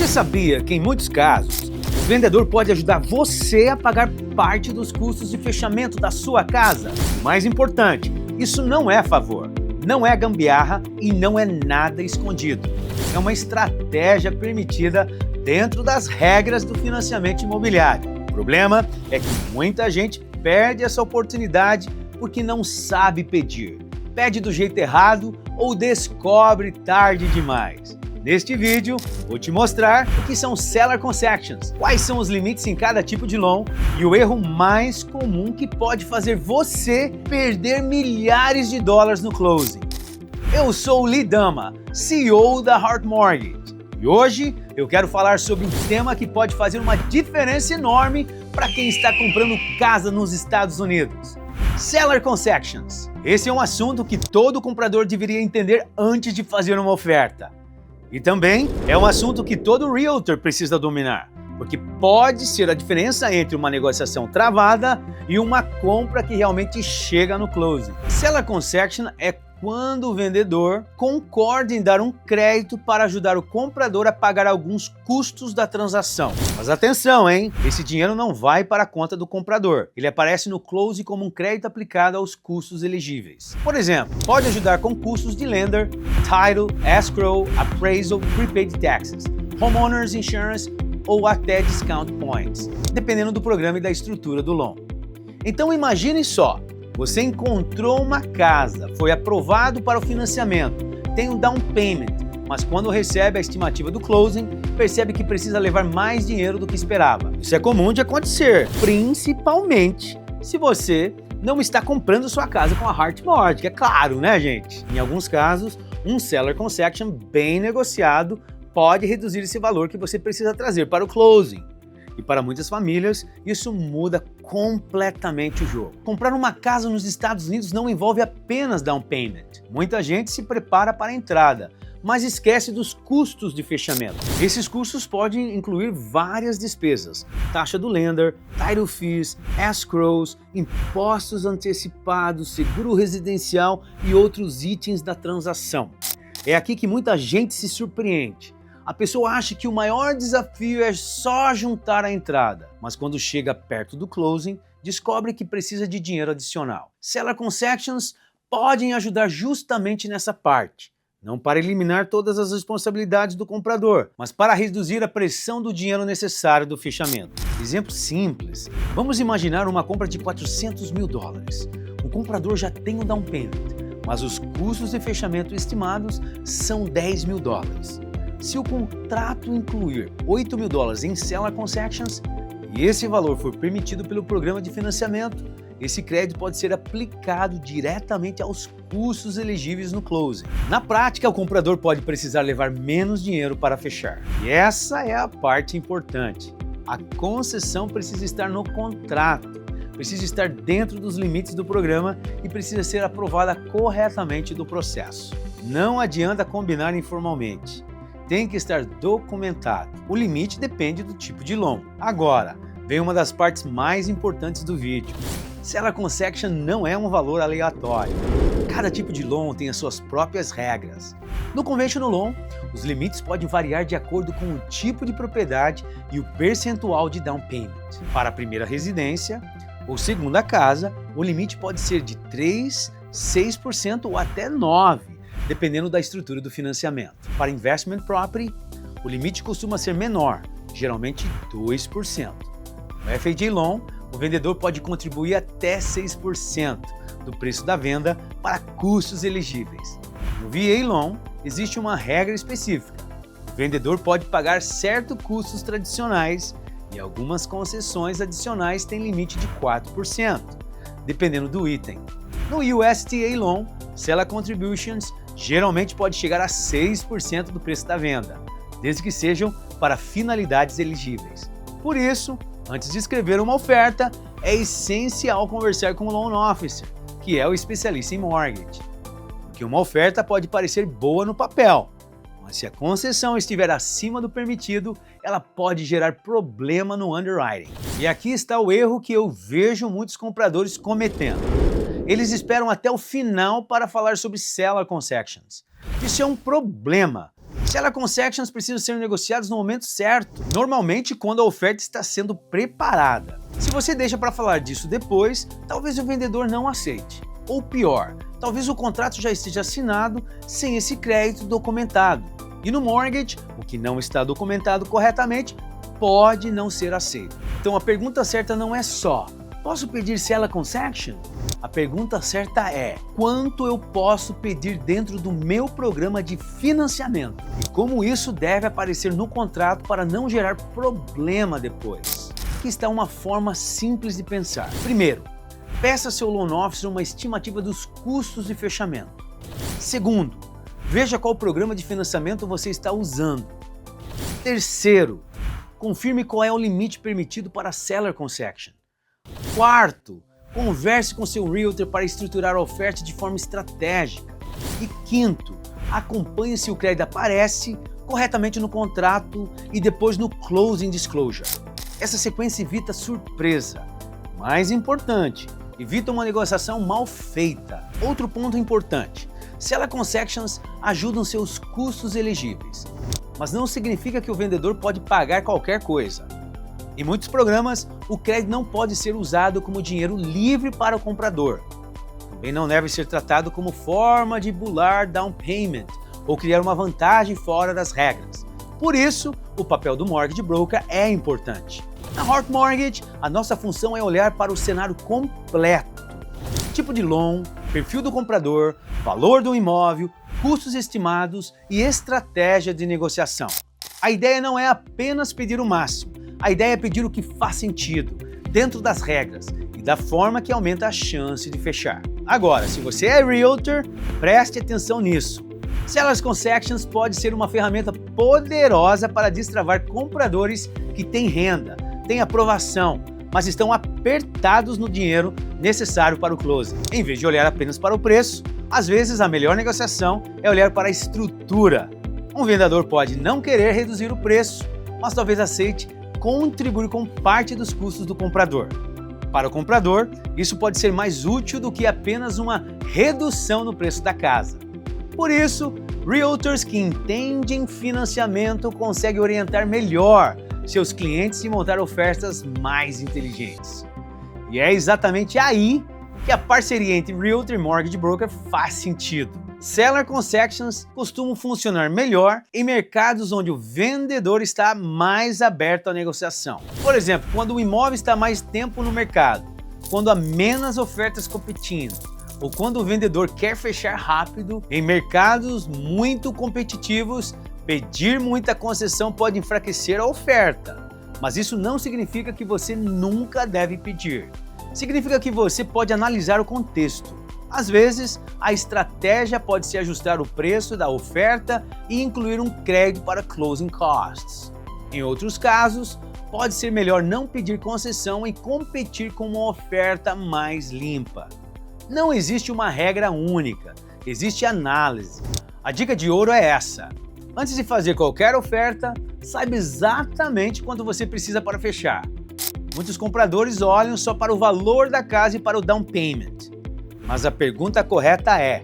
Você sabia que, em muitos casos, o vendedor pode ajudar você a pagar parte dos custos de fechamento da sua casa? Mais importante, isso não é favor, não é gambiarra e não é nada escondido. É uma estratégia permitida dentro das regras do financiamento imobiliário. O problema é que muita gente perde essa oportunidade porque não sabe pedir, pede do jeito errado ou descobre tarde demais. Neste vídeo, vou te mostrar o que são Seller Concessions, quais são os limites em cada tipo de loan e o erro mais comum que pode fazer você perder milhares de dólares no closing. Eu sou o Lee Dama, CEO da Heart Mortgage, e hoje eu quero falar sobre um tema que pode fazer uma diferença enorme para quem está comprando casa nos Estados Unidos. Seller Concessions. Esse é um assunto que todo comprador deveria entender antes de fazer uma oferta. E também é um assunto que todo realtor precisa dominar, porque pode ser a diferença entre uma negociação travada e uma compra que realmente chega no closing. Seller Concession é quando o vendedor concorda em dar um crédito para ajudar o comprador a pagar alguns custos da transação. Mas atenção, hein? Esse dinheiro não vai para a conta do comprador. Ele aparece no closing como um crédito aplicado aos custos elegíveis. Por exemplo, pode ajudar com custos de lender, title, escrow, appraisal, prepaid taxes, homeowners insurance ou até discount points, dependendo do programa e da estrutura do loan. Então imagine só. Você encontrou uma casa, foi aprovado para o financiamento, tem um down payment, mas quando recebe a estimativa do closing, percebe que precisa levar mais dinheiro do que esperava. Isso é comum de acontecer, principalmente se você não está comprando sua casa com a Heart Mortgage, é claro, né, gente? Em alguns casos, um Seller Concession bem negociado pode reduzir esse valor que você precisa trazer para o closing. E para muitas famílias, isso muda completamente o jogo. Comprar uma casa nos Estados Unidos não envolve apenas down payment. Muita gente se prepara para a entrada, mas esquece dos custos de fechamento. Esses custos podem incluir várias despesas: taxa do lender, title fees, escrows, impostos antecipados, seguro residencial e outros itens da transação. É aqui que muita gente se surpreende. A pessoa acha que o maior desafio é só juntar a entrada, mas quando chega perto do closing, descobre que precisa de dinheiro adicional. Seller Concessions podem ajudar justamente nessa parte, não para eliminar todas as responsabilidades do comprador, mas para reduzir a pressão do dinheiro necessário do fechamento. Exemplo simples, vamos imaginar uma compra de $400 mil. O comprador já tem um down payment, mas os custos de fechamento estimados são $10 mil. Se o contrato incluir $8 mil em Seller Concessions e esse valor for permitido pelo programa de financiamento, esse crédito pode ser aplicado diretamente aos custos elegíveis no closing. Na prática, o comprador pode precisar levar menos dinheiro para fechar. E essa é a parte importante. A concessão precisa estar no contrato, precisa estar dentro dos limites do programa e precisa ser aprovada corretamente do processo. Não adianta combinar informalmente. Tem que estar documentado. O limite depende do tipo de loan. Agora, vem uma das partes mais importantes do vídeo. Seller Concession não é um valor aleatório. Cada tipo de loan tem as suas próprias regras. No conventional loan, os limites podem variar de acordo com o tipo de propriedade e o percentual de down payment. Para a primeira residência ou segunda casa, o limite pode ser de 3%, 6% ou até 9%. Dependendo da estrutura do financiamento. Para investment property, o limite costuma ser menor, geralmente 2%. No FHA Loan, o vendedor pode contribuir até 6% do preço da venda para custos elegíveis. No VA Loan, existe uma regra específica. O vendedor pode pagar certos custos tradicionais e algumas concessões adicionais têm limite de 4%, dependendo do item. No USDA Loan, Seller Contributions geralmente pode chegar a 6% do preço da venda, desde que sejam para finalidades elegíveis. Por isso, antes de escrever uma oferta, é essencial conversar com o Loan Officer, que é o especialista em mortgage. Porque uma oferta pode parecer boa no papel, mas se a concessão estiver acima do permitido, ela pode gerar problema no underwriting. E aqui está o erro que eu vejo muitos compradores cometendo. Eles esperam até o final para falar sobre Seller Concessions. Isso é um problema. Seller Concessions precisam ser negociados no momento certo, normalmente quando a oferta está sendo preparada. Se você deixa para falar disso depois, talvez o vendedor não aceite. Ou pior, talvez o contrato já esteja assinado sem esse crédito documentado. E no mortgage, o que não está documentado corretamente pode não ser aceito. Então a pergunta certa não é só: posso pedir Seller Concession? A pergunta certa é: quanto eu posso pedir dentro do meu programa de financiamento? E como isso deve aparecer no contrato para não gerar problema depois? Aqui está uma forma simples de pensar. Primeiro, peça ao seu loan officer uma estimativa dos custos de fechamento. Segundo, veja qual programa de financiamento você está usando. Terceiro, confirme qual é o limite permitido para Seller Concession. Quarto, converse com seu realtor para estruturar a oferta de forma estratégica. E quinto, acompanhe se o crédito aparece corretamente no contrato e depois no Closing Disclosure. Essa sequência evita surpresa. Mais importante, evita uma negociação mal feita. Outro ponto importante: Seller Concessions ajudam seus custos elegíveis, mas não significa que o vendedor pode pagar qualquer coisa. Em muitos programas, o crédito não pode ser usado como dinheiro livre para o comprador. Também não deve ser tratado como forma de bular down payment ou criar uma vantagem fora das regras. Por isso, o papel do mortgage broker é importante. Na Hort Mortgage, a nossa função é olhar para o cenário completo: tipo de loan, perfil do comprador, valor do imóvel, custos estimados e estratégia de negociação. A ideia não é apenas pedir o máximo. A ideia é pedir o que faz sentido, dentro das regras e da forma que aumenta a chance de fechar. Agora, se você é realtor, preste atenção nisso. Seller Concessions pode ser uma ferramenta poderosa para destravar compradores que têm renda, têm aprovação, mas estão apertados no dinheiro necessário para o closing. Em vez de olhar apenas para o preço, às vezes a melhor negociação é olhar para a estrutura. Um vendedor pode não querer reduzir o preço, mas talvez aceite contribuir com parte dos custos do comprador. Para o comprador, isso pode ser mais útil do que apenas uma redução no preço da casa. Por isso, realtors que entendem financiamento conseguem orientar melhor seus clientes e montar ofertas mais inteligentes. E é exatamente aí que a parceria entre realtor e mortgage broker faz sentido. Seller Concessions costumam funcionar melhor em mercados onde o vendedor está mais aberto à negociação. Por exemplo, quando o imóvel está mais tempo no mercado, quando há menos ofertas competindo, ou quando o vendedor quer fechar rápido. Em mercados muito competitivos, pedir muita concessão pode enfraquecer a oferta, mas isso não significa que você nunca deve pedir. Significa que você pode analisar o contexto. Às vezes, a estratégia pode ser ajustar o preço da oferta e incluir um crédito para closing costs. Em outros casos, pode ser melhor não pedir concessão e competir com uma oferta mais limpa. Não existe uma regra única, existe análise. A dica de ouro é essa: antes de fazer qualquer oferta, saiba exatamente quanto você precisa para fechar. Muitos compradores olham só para o valor da casa e para o down payment. Mas a pergunta correta é: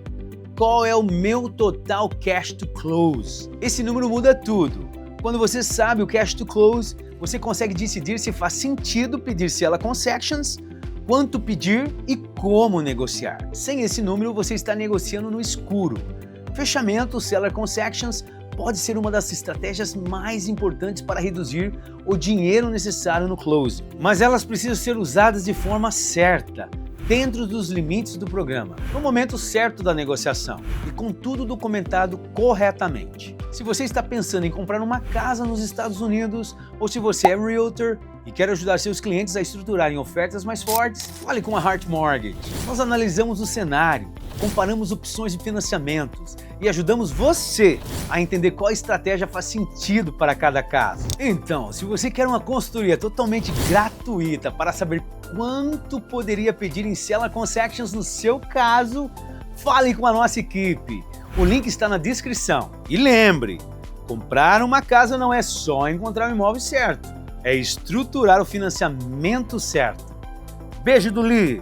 qual é o meu total cash to close? Esse número muda tudo. Quando você sabe o cash to close, você consegue decidir se faz sentido pedir Seller Concessions, quanto pedir e como negociar. Sem esse número, você está negociando no escuro. Fechamento Seller Concessions pode ser uma das estratégias mais importantes para reduzir o dinheiro necessário no close, mas elas precisam ser usadas de forma certa, dentro dos limites do programa, no momento certo da negociação e com tudo documentado corretamente. Se você está pensando em comprar uma casa nos Estados Unidos ou se você é realtor e quer ajudar seus clientes a estruturarem ofertas mais fortes, fale com a Hort Mortgage. Nós analisamos o cenário, comparamos opções de financiamentos e ajudamos você a entender qual estratégia faz sentido para cada caso. Então, se você quer uma consultoria totalmente gratuita para saber quanto poderia pedir em Seller Concessions no seu caso, fale com a nossa equipe. O link está na descrição. E lembre, comprar uma casa não é só encontrar o imóvel certo, é estruturar o financiamento certo. Beijo do Lee!